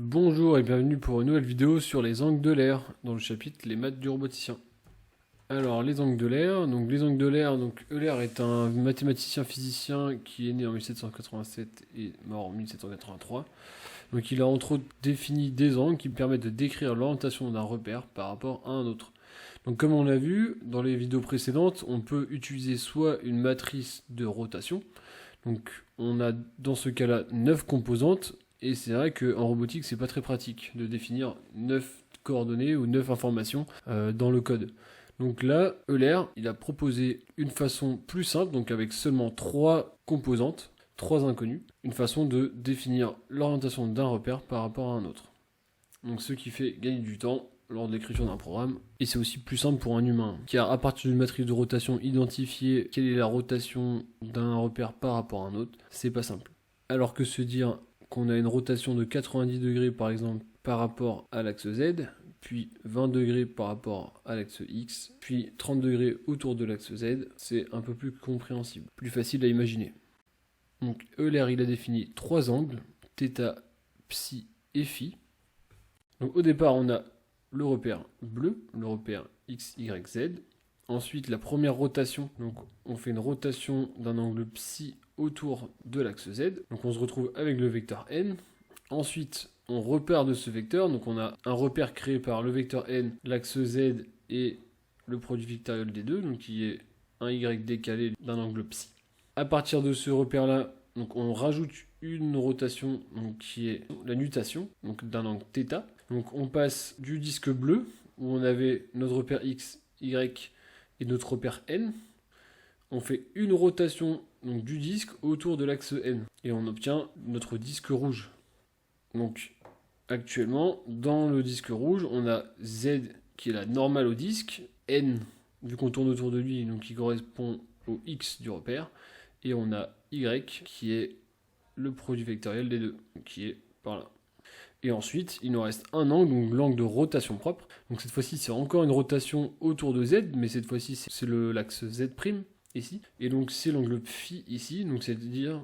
Bonjour et bienvenue pour une nouvelle vidéo sur les angles de l'air, dans le chapitre Les maths du roboticien. Alors les angles de l'air, Euler est un mathématicien physicien qui est né en 1787 et mort en 1783. Donc il a entre autres défini des angles qui permettent de décrire l'orientation d'un repère par rapport à un autre. Donc comme on l'a vu dans les vidéos précédentes, on peut utiliser soit une matrice de rotation, donc on a dans ce cas-là 9 composantes. Et c'est vrai qu'en robotique, c'est pas très pratique de définir 9 coordonnées ou 9 informations dans le code. Donc là, Euler, il a proposé une façon plus simple, donc avec seulement 3 composantes, 3 inconnues, une façon de définir l'orientation d'un repère par rapport à un autre. Donc ce qui fait gagner du temps lors de l'écriture d'un programme, et c'est aussi plus simple pour un humain, car à partir d'une matrice de rotation, identifier quelle est la rotation d'un repère par rapport à un autre, c'est pas simple. Alors que se dire qu'on a une rotation de 90 degrés par exemple par rapport à l'axe Z, puis 20 degrés par rapport à l'axe X, puis 30 degrés autour de l'axe Z, c'est un peu plus compréhensible, plus facile à imaginer. Donc Euler il a défini 3 angles, θ, psi et phi. Donc au départ on a le repère bleu, le repère X, Y, Z. Ensuite la première rotation, donc on fait une rotation d'un angle psi autour de l'axe Z. Donc on se retrouve avec le vecteur n. Ensuite, on repère de ce vecteur. Donc on a un repère créé par le vecteur n, l'axe Z et le produit vectoriel des deux, donc qui est un y décalé d'un angle psi. À partir de ce repère-là, donc on rajoute une rotation donc qui est la nutation donc d'un angle θ. Donc on passe du disque bleu où on avait notre repère x, y et notre repère n. On fait une rotation donc, du disque autour de l'axe n et on obtient notre disque rouge. Donc actuellement, dans le disque rouge, on a Z qui est la normale au disque, n vu qu'on tourne autour de lui, donc qui correspond au x du repère, et on a y qui est le produit vectoriel des deux, qui est par là. Et ensuite, il nous reste un angle, donc l'angle de rotation propre. Donc cette fois-ci, c'est encore une rotation autour de Z, mais cette fois-ci, c'est l'axe Z' ici. Et donc c'est l'angle phi ici, donc c'est-à-dire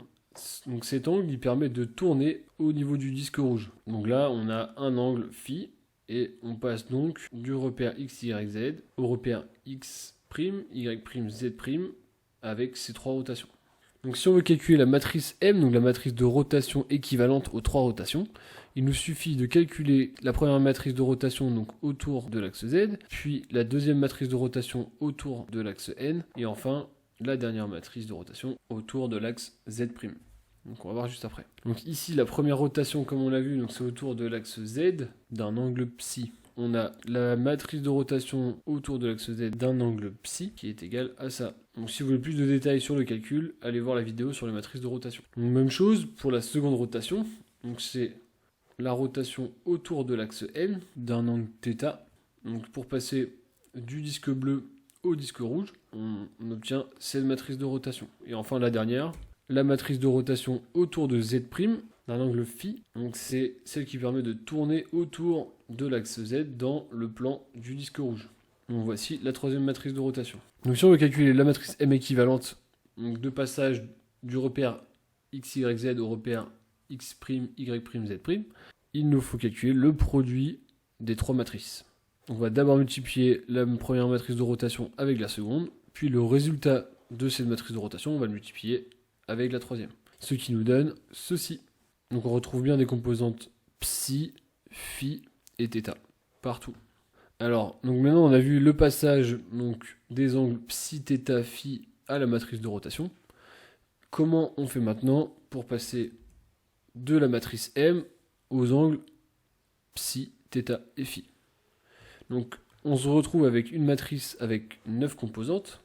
donc cet angle il permet de tourner au niveau du disque rouge. Donc là on a un angle phi et on passe donc du repère x, y, z au repère x', y', z' avec ces trois rotations. Donc si on veut calculer la matrice M, donc la matrice de rotation équivalente aux trois rotations, il nous suffit de calculer la première matrice de rotation donc autour de l'axe Z, puis la deuxième matrice de rotation autour de l'axe N, et enfin la dernière matrice de rotation autour de l'axe Z'. Donc on va voir juste après. Donc ici la première rotation comme on l'a vu, donc c'est autour de l'axe Z d'un angle psi. On a la matrice de rotation autour de l'axe Z d'un angle psi qui est égal à ça. Donc si vous voulez plus de détails sur le calcul, allez voir la vidéo sur les matrices de rotation. Donc même chose pour la seconde rotation. Donc c'est la rotation autour de l'axe N d'un angle θ. Donc pour passer du disque bleu au disque rouge, on obtient cette matrice de rotation. Et enfin la dernière, la matrice de rotation autour de Z' d'un angle phi. Donc c'est celle qui permet de tourner autour de l'axe Z dans le plan du disque rouge. Donc voici la troisième matrice de rotation. Donc si on veut calculer la matrice M équivalente, donc de passage du repère x, y, z au repère x', y', z', il nous faut calculer le produit des trois matrices. On va d'abord multiplier la première matrice de rotation avec la seconde, puis le résultat de cette matrice de rotation, on va le multiplier avec la troisième. Ce qui nous donne ceci. Donc on retrouve bien des composantes psi, phi et θ partout. Alors, donc maintenant on a vu le passage donc, des angles psi, θ, phi à la matrice de rotation. Comment on fait maintenant pour passer de la matrice M aux angles psi, θ et phi? Donc on se retrouve avec une matrice avec 9 composantes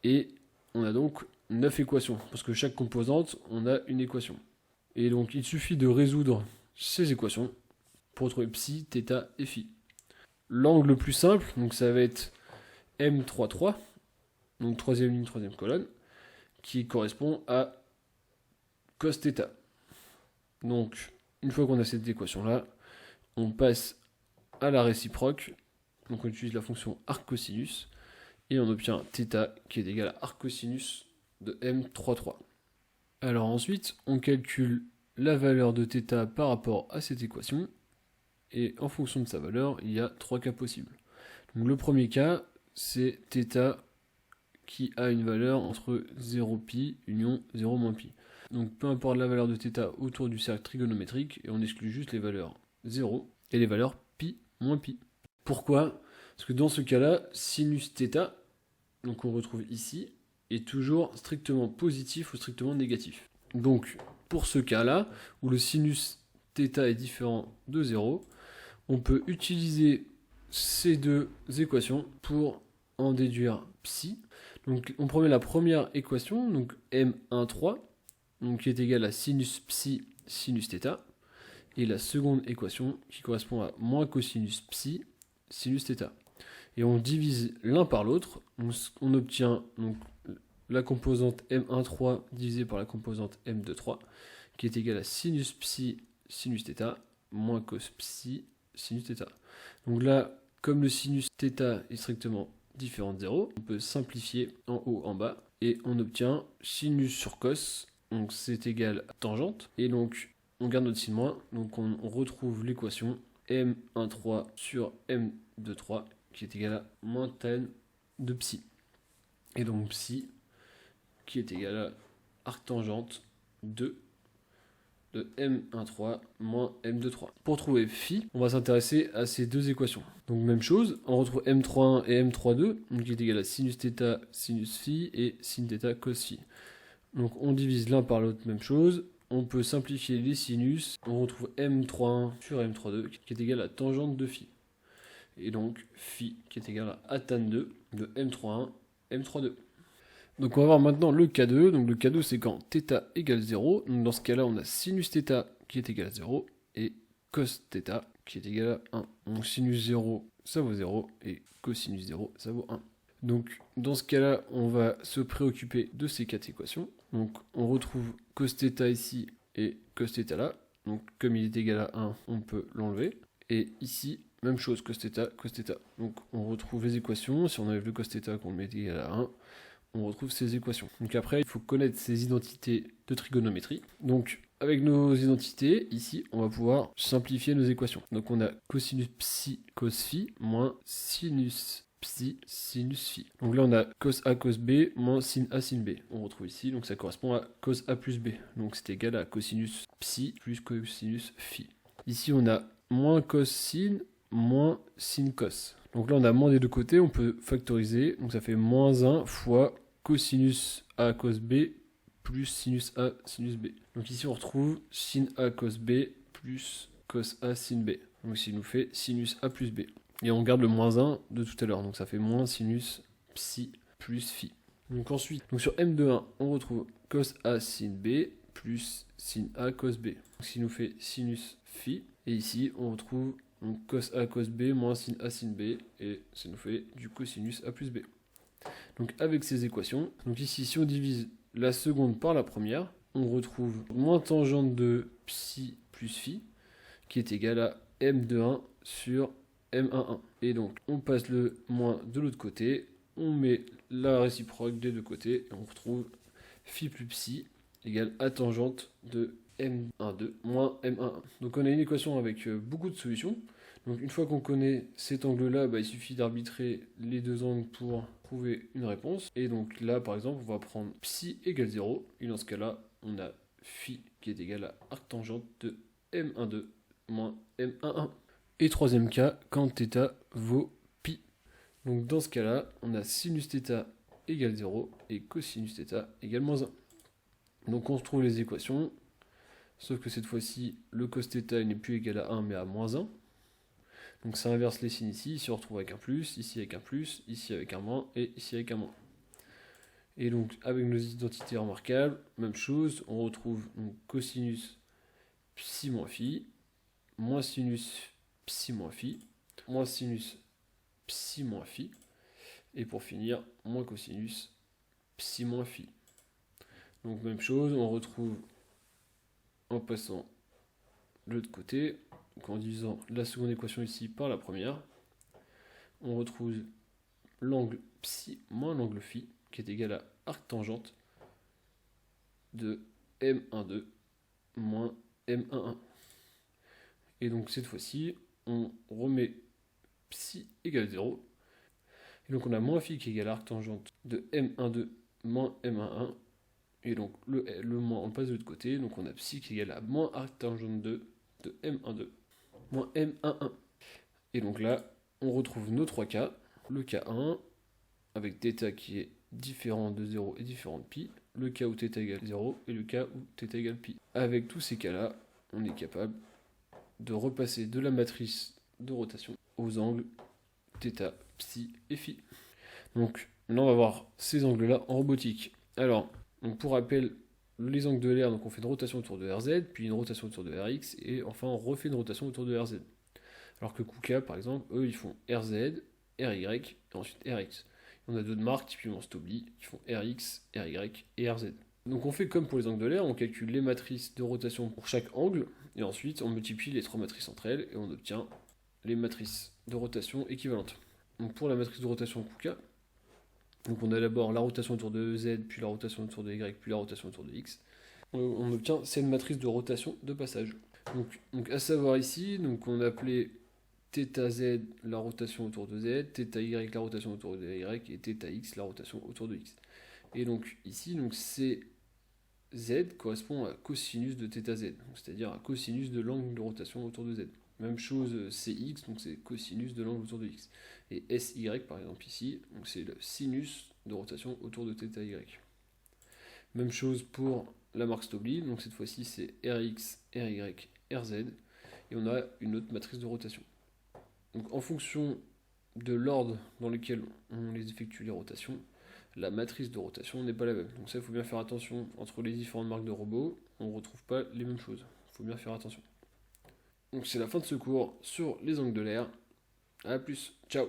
et on a donc 9 équations parce que chaque composante on a une équation. Et donc il suffit de résoudre ces équations pour trouver psi, θ et phi. L'angle le plus simple, donc ça va être M33, donc troisième ligne, troisième colonne, qui correspond à cos θ. Donc une fois qu'on a cette équation-là, on passe à la réciproque, donc on utilise la fonction arc-cosinus, et on obtient θ qui est égal à arc-cosinus de M33. Alors ensuite, on calcule la valeur de θ par rapport à cette équation. Et en fonction de sa valeur, il y a 3 cas possibles. Donc le premier cas, c'est θ qui a une valeur entre 0π union 0 moins π. Donc peu importe la valeur de θ autour du cercle trigonométrique, et on exclut juste les valeurs 0 et les valeurs π moins π. Pourquoi? Parce que dans ce cas-là, sinus θ, donc on retrouve ici, est toujours strictement positif ou strictement négatif. Donc pour ce cas-là, où le sinus θ est différent de 0, on peut utiliser ces deux équations pour en déduire psi. Donc on prend la première équation, donc m1,3, donc qui est égale à sinus psi sinus θ, et la seconde équation qui correspond à moins cosinus psi sinus θ. Et on divise l'un par l'autre, on obtient donc la composante m1,3 divisée par la composante m2,3, qui est égale à sinus psi sinus θ moins cos psi sinus θ. Donc là, comme le sinus θ est strictement différent de 0, on peut simplifier en haut, en bas, et on obtient sinus sur cos, donc c'est égal à tangente, et donc on garde notre signe moins, donc on retrouve l'équation m1,3 sur m2,3, qui est égal à moins tan de psi. Et donc psi, qui est égal à arctangente de m1,3 moins m2,3. Pour trouver phi, on va s'intéresser à ces deux équations. Donc même chose, on retrouve m3,1 et m3,2, qui est égal à sinus θ sinus phi et sin θ cos phi. Donc on divise l'un par l'autre, même chose. On peut simplifier les sinus. On retrouve m3,1 sur m3,2, qui est égal à tangente de phi. Et donc phi, qui est égal à tan 2 de m3,1 m3,2. Donc on va voir maintenant le cas 2. Donc le cas 2 c'est quand θ égale 0. Donc dans ce cas là on a sinus θ qui est égal à 0 et cos θ qui est égal à 1. Donc sinus 0 ça vaut 0 et cosinus 0 ça vaut 1. Donc dans ce cas là on va se préoccuper de ces quatre équations. Donc on retrouve cos θ ici et cos θ là. Donc comme il est égal à 1 on peut l'enlever. Et ici même chose, cos θ, cos θ. Donc on retrouve les équations. Si on enlève le cos θ qu'on met égal à 1, on retrouve ces équations. Donc après, il faut connaître ces identités de trigonométrie. Donc avec nos identités, ici, on va pouvoir simplifier nos équations. Donc on a cosinus psi cos phi moins sinus psi sinus phi. Donc là, on a cos A cos B moins sin A sin B. On retrouve ici, donc ça correspond à cos A plus B. Donc c'est égal à cosinus psi plus cosinus phi. Ici, on a moins cos sin moins sin cos. Donc là, on a moins des deux côtés, on peut factoriser. Donc ça fait moins 1 fois cosinus A cos B plus sinus A sinus B. Donc ici, on retrouve sin A cos B plus cos A sin B. Donc ici, il nous fait sinus A plus B. Et on garde le moins 1 de tout à l'heure. Donc ça fait moins sinus psi plus phi. Donc ensuite, donc sur M2,1, on retrouve cos A sin B plus sin A cos B. Donc ce qui nous fait sinus phi. Et ici, on retrouve donc cos A cos B moins sin A sin B. Et ça nous fait du cosinus A plus B. Donc avec ces équations, donc ici, si on divise la seconde par la première, on retrouve moins tangente de psi plus phi, qui est égal à M2,1 sur M1,1. Et donc, on passe le moins de l'autre côté, on met la réciproque des deux côtés, et on retrouve phi plus psi égale à tangente de M1,2 moins M1,1. Donc on a une équation avec beaucoup de solutions. Donc une fois qu'on connaît cet angle-là, il suffit d'arbitrer les deux angles pour trouver une réponse. Et donc là, par exemple, on va prendre psi égale 0. Et dans ce cas-là, on a phi qui est égal à arctangente de M1,2 moins M1,1. Et troisième cas, quand θ vaut pi. Donc dans ce cas-là, on a sinus θ égale 0 et cosinus θ égale moins 1. Donc on se trouve les équations, sauf que cette fois-ci, le cos θ n'est plus égal à 1 mais à moins 1. Donc ça inverse les signes ici, ici on retrouve avec un plus, ici avec un plus, ici avec un moins et ici avec un moins. Et donc avec nos identités remarquables, même chose, on retrouve donc cosinus psi moins phi, moins sinus psi moins phi, moins sinus psi moins phi, et pour finir, moins cosinus psi moins phi. Donc même chose, on retrouve en passant de l'autre côté, donc en divisant la seconde équation ici par la première, on retrouve l'angle psi moins l'angle phi, qui est égal à arctangente de M1,2 moins M11. Et donc cette fois-ci, on remet psi égale 0. Et donc on a moins phi qui égale arc tangente de M12 moins M11. Et donc le moins on passe de l'autre côté. Donc on a psi qui égale à moins arc tangente de M12 moins M11. Et donc là, on retrouve nos 3 cas. Le cas 1, avec θ qui est différent de 0 et différent de pi. Le cas où θ égale 0 et le cas où θ égale pi. Avec tous ces cas-là, on est capable de repasser de la matrice de rotation aux angles θ, psi et phi. Donc maintenant on va voir ces angles-là en robotique. Alors, donc pour rappel, les angles de l'air, donc on fait une rotation autour de RZ, puis une rotation autour de RX, et enfin on refait une rotation autour de RZ. Alors que KUKA, par exemple, eux ils font RZ, RY, et ensuite RX. On a d'autres marques, typiquement Stobli, qui font RX, RY et RZ. Donc on fait comme pour les angles de l'air, on calcule les matrices de rotation pour chaque angle, et ensuite on multiplie les 3 matrices entre elles, et on obtient les matrices de rotation équivalentes. Donc pour la matrice de rotation KUKA, donc on a d'abord la rotation autour de Z, puis la rotation autour de Y, puis la rotation autour de X. On obtient cette matrice de rotation de passage. Donc à savoir ici, donc on a appelé θZ la rotation autour de Z, θY la rotation autour de Y, et θX la rotation autour de X. Et donc ici, donc Z correspond à cosinus de θZ, c'est-à-dire à cosinus de l'angle de rotation autour de Z. Même chose CX, donc c'est cosinus de l'angle autour de X. Et SY, par exemple ici, donc c'est le sinus de rotation autour de θY. Même chose pour la marque Stobli, donc cette fois-ci c'est RX, RY, RZ, et on a une autre matrice de rotation. Donc en fonction de l'ordre dans lequel on les effectue les rotations, la matrice de rotation n'est pas la même. Donc ça, il faut bien faire attention. Entre les différentes marques de robots, on ne retrouve pas les mêmes choses. Il faut bien faire attention. Donc c'est la fin de ce cours sur les angles de l'air. A plus, ciao.